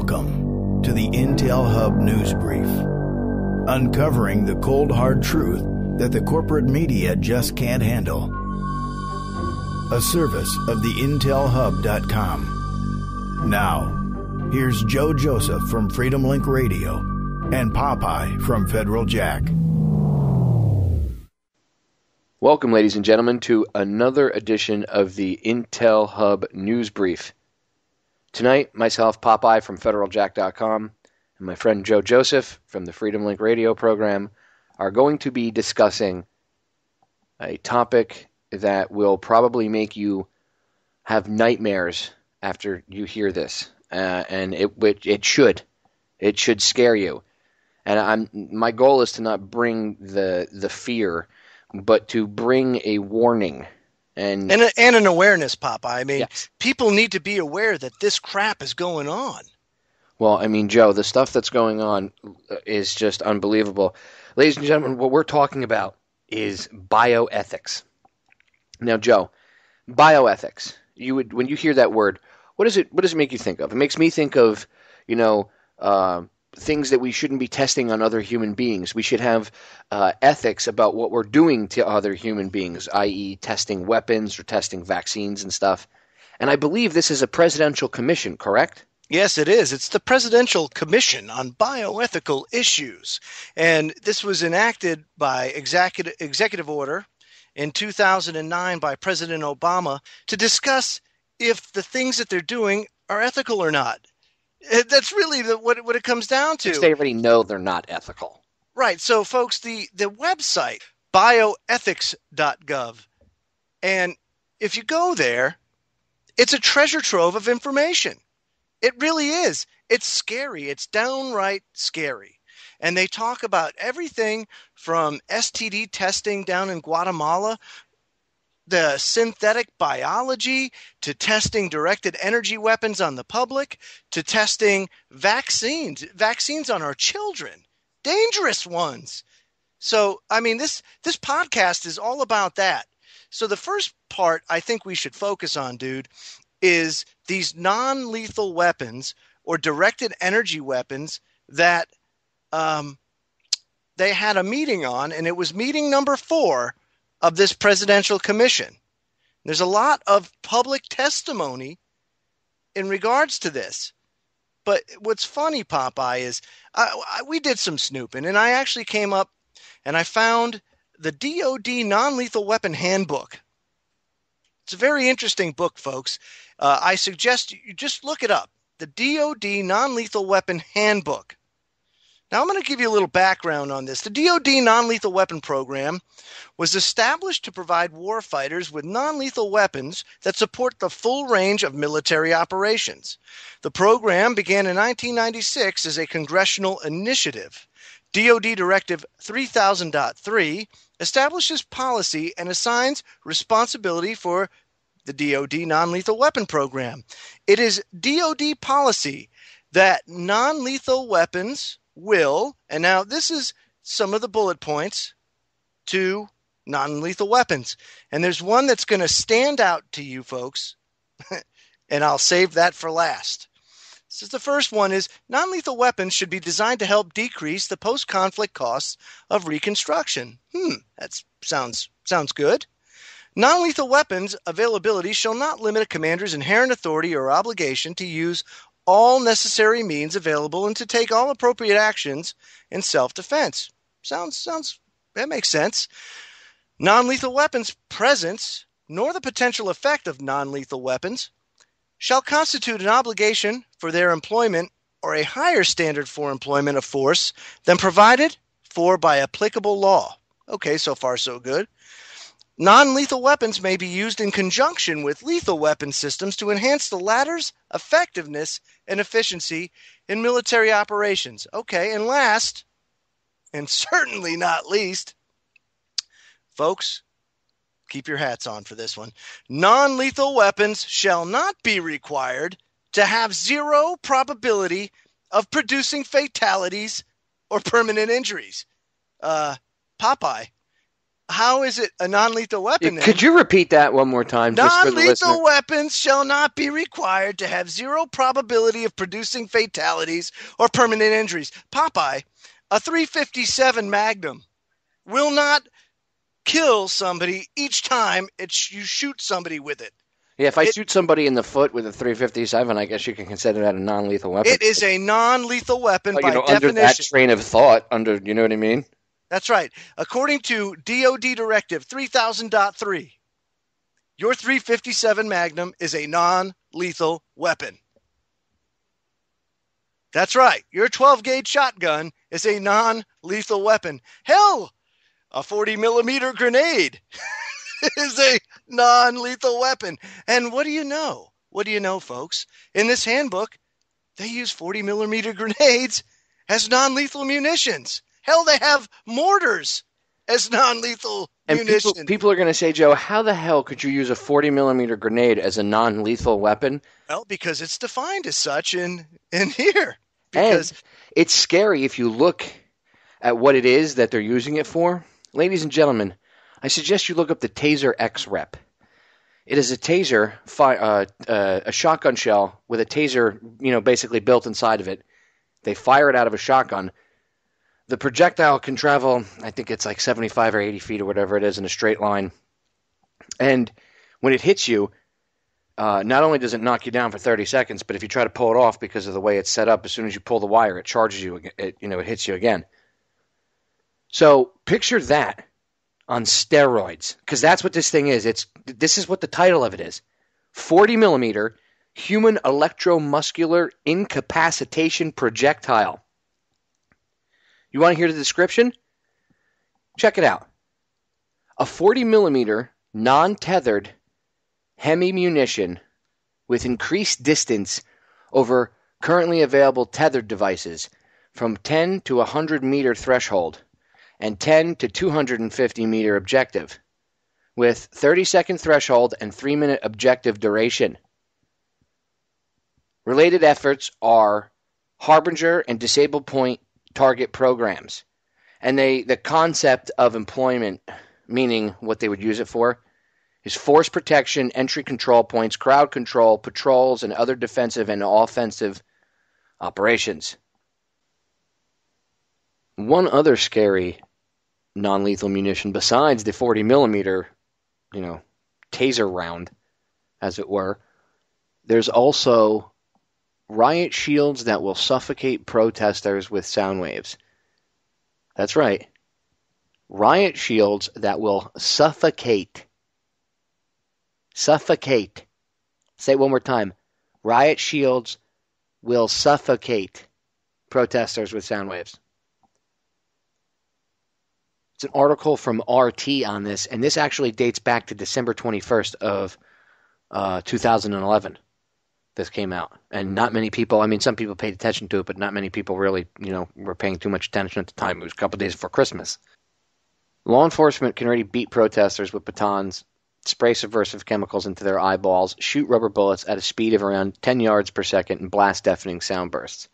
Welcome to the Intel Hub News Brief, uncovering the cold hard truth that the corporate media just can't handle. A service of the IntelHub.com. Now, here's Joe Joseph from Freedom Link Radio and Popeye from Federal Jack. Welcome, ladies and gentlemen, to another edition of the Intel Hub News Brief. Tonight, myself, Popeye from Federaljacktube, and my friend Joe Joseph from the Freedom Link Radio program are going to be discussing a topic that will probably make you have nightmares after you hear this, and it should scare you. And my goal is to not bring the fear, but to bring a warning. And an awareness, Papa. I mean, yes. People need to be aware that this crap is going on. Well, I mean, Joe, the stuff that's going on is just unbelievable. Ladies and gentlemen, what we're talking about is bioethics. Now, Joe, bioethics. When you hear that word, what does it make you think of? It makes me think of, things that we shouldn't be testing on other human beings. We should have ethics about what we're doing to other human beings, i.e. testing weapons or testing vaccines and stuff. And I believe this is a presidential commission, correct? Yes, it is. It's the Presidential Commission on Bioethical Issues. And this was enacted by executive order in 2009 by President Obama to discuss if the things that they're doing are ethical or not. That's really what it comes down to. They already know they're not ethical. Right. So, folks, the website, bioethics.gov, and if you go there, it's a treasure trove of information. It really is. It's scary. It's downright scary. And they talk about everything from STD testing down in Guatemala, the synthetic biology, to testing directed energy weapons on the public, to testing vaccines on our children, dangerous ones. So, I mean, this podcast is all about that. So the first part I think we should focus on, dude, is these non-lethal weapons or directed energy weapons that they had a meeting on, and it was meeting number 4 of this presidential commission. There's a lot of public testimony in regards to this. But what's funny, Popeye, is we did some snooping, and I actually came up and I found the DoD Non-Lethal Weapon Handbook. It's a very interesting book, folks. I suggest you just look it up, the DoD Non-Lethal Weapon Handbook. Now, I'm going to give you a little background on this. The DoD Non-Lethal Weapon Program was established to provide warfighters with non-lethal weapons that support the full range of military operations. The program began in 1996 as a congressional initiative. DoD Directive 3000.3 establishes policy and assigns responsibility for the DoD Non-Lethal Weapon Program. It is DoD policy that non-lethal weapons will, and now this is some of the bullet points to non-lethal weapons. And there's one that's going to stand out to you folks, and I'll save that for last. So the first one is non-lethal weapons should be designed to help decrease the post-conflict costs of reconstruction. That sounds good. Non-lethal weapons availability shall not limit a commander's inherent authority or obligation to use all necessary means available and to take all appropriate actions in self-defense. That makes sense. Non-lethal weapons presence, nor the potential effect of non-lethal weapons, shall constitute an obligation for their employment or a higher standard for employment of force than provided for by applicable law. Okay, so far so good. Non-lethal weapons may be used in conjunction with lethal weapon systems to enhance the latter's effectiveness and efficiency in military operations. Okay, and last, and certainly not least, folks, keep your hats on for this one. Non-lethal weapons shall not be required to have zero probability of producing fatalities or permanent injuries. Popeye, how is it a non-lethal weapon? Could you repeat that one more time? Just for the listener? Non-lethal weapons shall not be required to have zero probability of producing fatalities or permanent injuries. Popeye, a .357 Magnum will not kill somebody each time you shoot somebody with it. Yeah, if I shoot somebody in the foot with a .357, I guess you can consider that a non-lethal weapon. It is a non-lethal weapon by definition. Under that train of thought, you know what I mean? That's right. According to DOD Directive 3000.3, your .357 Magnum is a non-lethal weapon. That's right. Your 12-gauge shotgun is a non-lethal weapon. Hell, a 40-millimeter grenade is a non-lethal weapon. And what do you know? What do you know, folks? In this handbook, they use 40-millimeter grenades as non-lethal munitions. Hell, they have mortars as non-lethal munitions. And people are going to say, Joe, how the hell could you use a 40-millimeter grenade as a non-lethal weapon? Well, because it's defined as such in here. Because and it's scary if you look at what it is that they're using it for. Ladies and gentlemen, I suggest you look up the Taser X-Rep. It is a taser, a shotgun shell with a taser, basically built inside of it. They fire it out of a shotgun. The projectile can travel, I think it's like 75 or 80 feet or whatever it is in a straight line. And when it hits you, not only does it knock you down for 30 seconds, but if you try to pull it off because of the way it's set up, as soon as you pull the wire, it charges you, it hits you again. So picture that on steroids, because that's what this thing is. This is what the title of it is. 40-millimeter human electromuscular incapacitation projectile. You want to hear the description? Check it out. A 40-millimeter non-tethered hemi-munition with increased distance over currently available tethered devices from 10 to 100 meter threshold and 10 to 250 meter objective with 30-second threshold and 3-minute objective duration. Related efforts are Harbinger and Disable Point target programs. And the concept of employment, meaning what they would use it for, is force protection, entry control points, crowd control, patrols, and other defensive and offensive operations. One other scary non-lethal munition besides the 40-millimeter, taser round, as it were, there's also riot shields that will suffocate protesters with sound waves. That's right. Riot shields that will suffocate. Suffocate. Say it one more time. Riot shields will suffocate protesters with sound waves. It's an article from RT on this, and this actually dates back to December 21st of 2011. This came out, and not many people, some people paid attention to it, but not many people really, were paying too much attention at the time. It was a couple of days before Christmas. Law enforcement can already beat protesters with batons, spray subversive chemicals into their eyeballs, shoot rubber bullets at a speed of around 10 yards per second, and blast deafening sound bursts.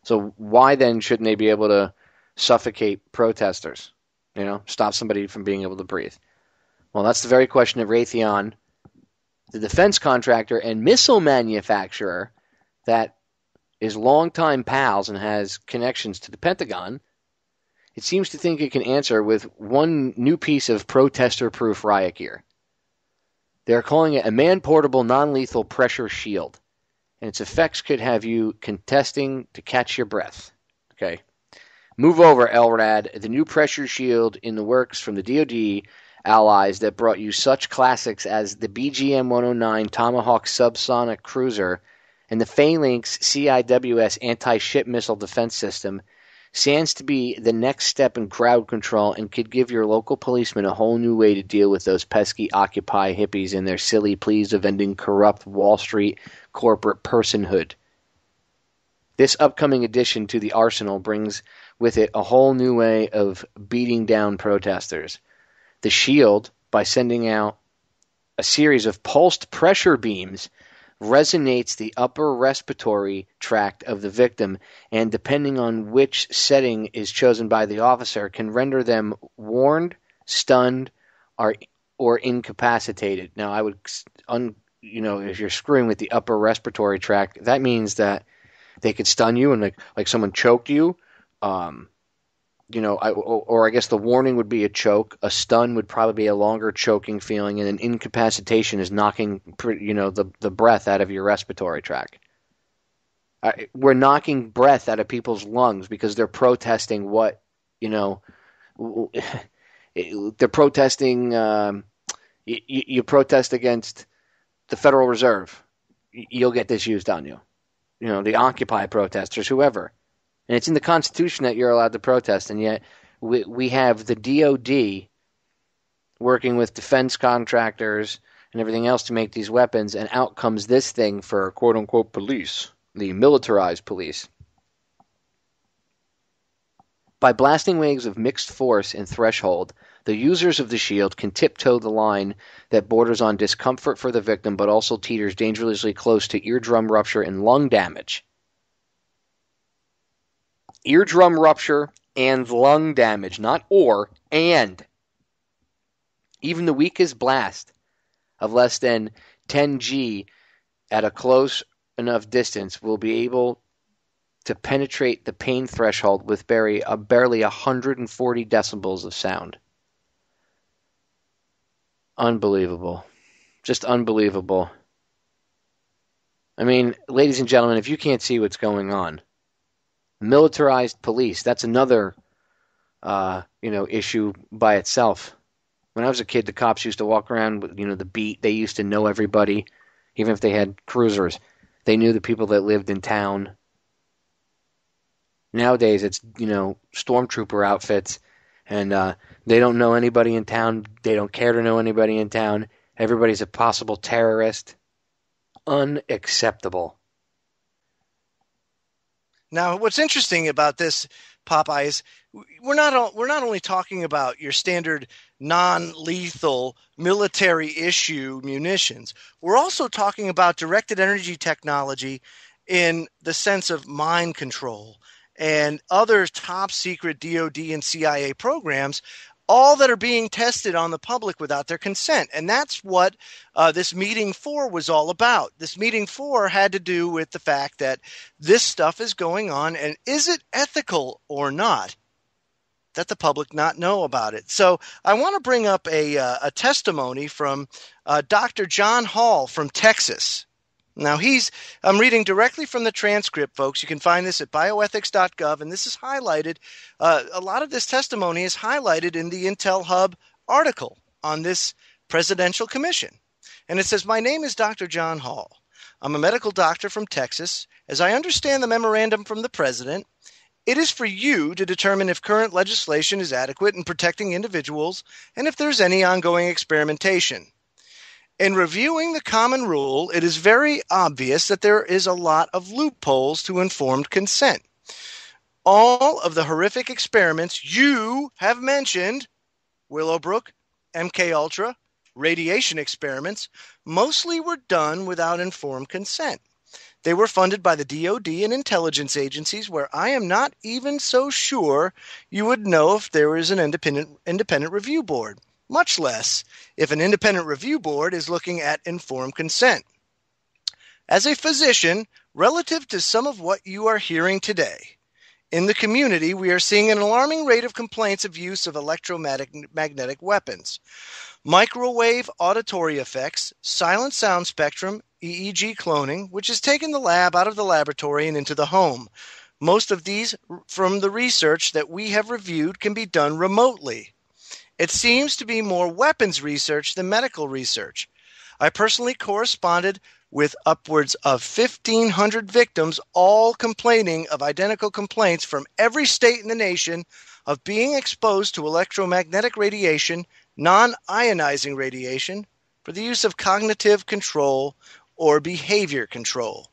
So why then shouldn't they be able to suffocate protesters? Stop somebody from being able to breathe? Well, that's the very question that Raytheon, the defense contractor and missile manufacturer that is longtime pals and has connections to the Pentagon, it seems to think it can answer with one new piece of protester-proof riot gear. They're calling it a man-portable non-lethal pressure shield, and its effects could have you contesting to catch your breath. Okay. Move over, LRAD, the new pressure shield in the works from the DoD allies that brought you such classics as the BGM-109 Tomahawk subsonic cruiser and the Phalanx CIWS anti-ship missile defense system stands to be the next step in crowd control and could give your local policeman a whole new way to deal with those pesky Occupy hippies and their silly pleas of ending corrupt Wall Street corporate personhood. This upcoming addition to the arsenal brings with it a whole new way of beating down protesters. The shield, by sending out a series of pulsed pressure beams, resonates the upper respiratory tract of the victim, and depending on which setting is chosen by the officer, can render them warned, stunned, or incapacitated. Now, I would, if you're screwing with the upper respiratory tract, that means that they could stun you and like someone choked you. I guess the warning would be a choke. A stun would probably be a longer choking feeling, and an incapacitation is knocking, the breath out of your respiratory tract. We're knocking breath out of people's lungs because they're protesting what, they're protesting. You protest against the Federal Reserve, you'll get this used on you. The Occupy protesters, whoever. And it's in the Constitution that you're allowed to protest, and yet we have the DOD working with defense contractors and everything else to make these weapons, and out comes this thing for quote-unquote police, the militarized police. By blasting waves of mixed force and threshold, the users of the shield can tiptoe the line that borders on discomfort for the victim but also teeters dangerously close to eardrum rupture and lung damage. Eardrum rupture and lung damage, not or, and. Even the weakest blast of less than 10 G at a close enough distance will be able to penetrate the pain threshold with barely 140 decibels of sound. Unbelievable. Just unbelievable. I mean, ladies and gentlemen, if you can't see what's going on, militarized police, that's another issue by itself. When I was a kid, the cops used to walk around with, the beat. They used to know everybody, even if they had cruisers. They knew the people that lived in town. Nowadays, it's, stormtrooper outfits, and they don't know anybody in town. They don't care to know anybody in town. Everybody's a possible terrorist. Unacceptable. Now, what's interesting about this, Popeye, is we're not only talking about your standard non-lethal military issue munitions. We're also talking about directed energy technology in the sense of mind control and other top secret DoD and CIA programs, all that are being tested on the public without their consent. And that's what this meeting 4 was all about. This meeting 4 had to do with the fact that this stuff is going on, and is it ethical or not that the public not know about it? So I want to bring up a testimony from Dr. John Hall from Texas. Now, I'm reading directly from the transcript, folks. You can find this at bioethics.gov, and this is highlighted. A lot of this testimony is highlighted in the Intel Hub article on this presidential commission. And it says, "My name is Dr. John Hall. I'm a medical doctor from Texas. As I understand the memorandum from the president, it is for you to determine if current legislation is adequate in protecting individuals and if there's any ongoing experimentation. In reviewing the common rule, it is very obvious that there is a lot of loopholes to informed consent. All of the horrific experiments you have mentioned, Willowbrook, MKUltra, radiation experiments, mostly were done without informed consent. They were funded by the DoD and intelligence agencies, where I am not even so sure you would know if there is an independent review board, much less if an independent review board is looking at informed consent. As a physician, relative to some of what you are hearing today, in the community, we are seeing an alarming rate of complaints of use of electromagnetic weapons, microwave auditory effects, silent sound spectrum, EEG cloning, which has taken the lab out of the laboratory and into the home. Most of these, from the research that we have reviewed, can be done remotely. It seems to be more weapons research than medical research. I personally corresponded with upwards of 1,500 victims, all complaining of identical complaints from every state in the nation of being exposed to electromagnetic radiation, non-ionizing radiation, for the use of cognitive control or behavior control.